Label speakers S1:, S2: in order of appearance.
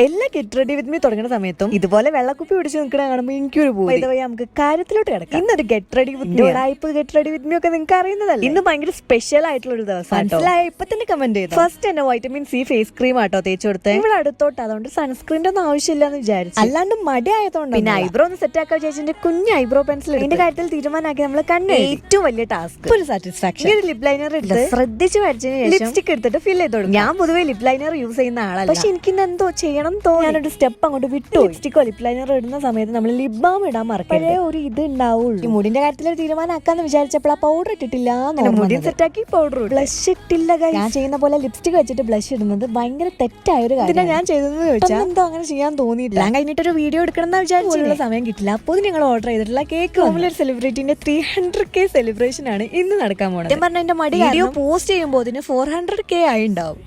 S1: എല്ലാ get ready with me തുടങ്ങുന്ന സമയത്തും ഇതുപോലെ വെള്ളക്കുപ്പി പിടിച്ച് നിൽക്കണ കാണുമ്പോൾ എനിക്കൊരു പോയി നമുക്ക് കാര്യത്തിലോട്ട് കിടക്കാം. ഇന്നൊരു get ready with get ready with me ഒക്കെ നിങ്ങൾക്ക് അറിയുന്നതല്ല. ഇന്ന് ഭയങ്കര സ്പെഷ്യൽ ആയിട്ടുള്ള ഒരു ദിവസം ഇപ്പൊ തന്നെ കമന്റ് ചെയ്തു. ഫസ്റ്റ് തന്നെ വൈറ്റമിൻ സി ഫേസ് ക്രീം ആട്ടോ തേച്ച് കൊടുത്തേ. ഇവിടെ അടുത്തോട്ട് അതുകൊണ്ട് സൺസ്ക്രീൻ്റെ ഒന്നും ആവശ്യമില്ലെന്ന് വിചാരിച്ചു. അല്ലാണ്ട് മടി ആയതുകൊണ്ട് പിന്നെ ഐബ്രോ ഒന്ന് സെറ്റ് ആക്കാൻ വിചാരിച്ചിട്ട് കുഞ്ഞ് ഐബ്രോ പെൻസിൽ ഇതിന്റെ കാര്യത്തിൽ തീരുമാനമാക്കി നമ്മൾ കണ്ട ഏറ്റവും വലിയ ടാസ്ക് ഒരു സാറ്റിസ്ഫാക്ഷൻ. ഒരു ലിപ് ലൈനർ എടുത്ത് ശ്രദ്ധിച്ച് വരച്ചതിന് ശേഷം ലിപ്സ്റ്റിക് എടുത്തിട്ട് ഫിൽ ചെയ്ത് കൊടുക്കും. ഞാൻ പൊതുവെ ലിപ് ലൈനർ യൂസ് ചെയ്യുന്ന ആളല്ല, പക്ഷെ എനിക്കിന്ന് എന്തോ ചെയ്യണം തോന്നി. ഞാനൊരു സ്റ്റെപ്പ് അങ്ങോട്ട് വിട്ടു. ലിപ്സ്റ്റിക്കോ ലിപ് ലൈനർ ഇടുന്ന സമയത്ത് നമ്മൾ ലിപ് ബാം ഇടാൻ മറക്കരുത്. ഒരു ഇത് ഉണ്ടാവുള്ളൂ. ഈ മുടിന്റെ കാര്യത്തിൽ ഒരു തീരുമാനമാക്കാന്ന് വിചാരിച്ചപ്പോൾ ആ പൗഡർ ഇട്ടിട്ടില്ല. മുടി സെറ്റാക്കി പൗഡർ ബ്ലഷ് ഇട്ടില്ല. ഞാൻ ചെയ്യുന്ന പോലെ ലിപ്സ്റ്റിക് വെച്ചിട്ട് ബ്ലഷ് ഇടുന്നത് ഭയങ്കര തെറ്റായ ഒരു കാര്യം. ഞാൻ ചെയ്തതെന്ന് വെച്ചാൽ എന്തോ അങ്ങനെ ചെയ്യാൻ തോന്നിയില്ല. ഞാൻ കഴിഞ്ഞിട്ടൊരു വീഡിയോ എടുക്കണം എന്ന് വിചാരിച്ചുള്ള സമയം കിട്ടില്ല. അപ്പോൾ നിങ്ങൾ ഓർഡർ ചെയ്തിട്ടുള്ള കേക്ക് ഒരു സെലിബ്രിറ്റിന്റെ 300K സെലിബ്രേഷൻ ആണ് ഇന്ന് നടക്കാൻ പോകുന്നത്. ഞാൻ പറഞ്ഞ എന്റെ മടി വീഡിയോ പോസ്റ്റ് ചെയ്യുമ്പോൾ 400K ആയി ഉണ്ടാവും.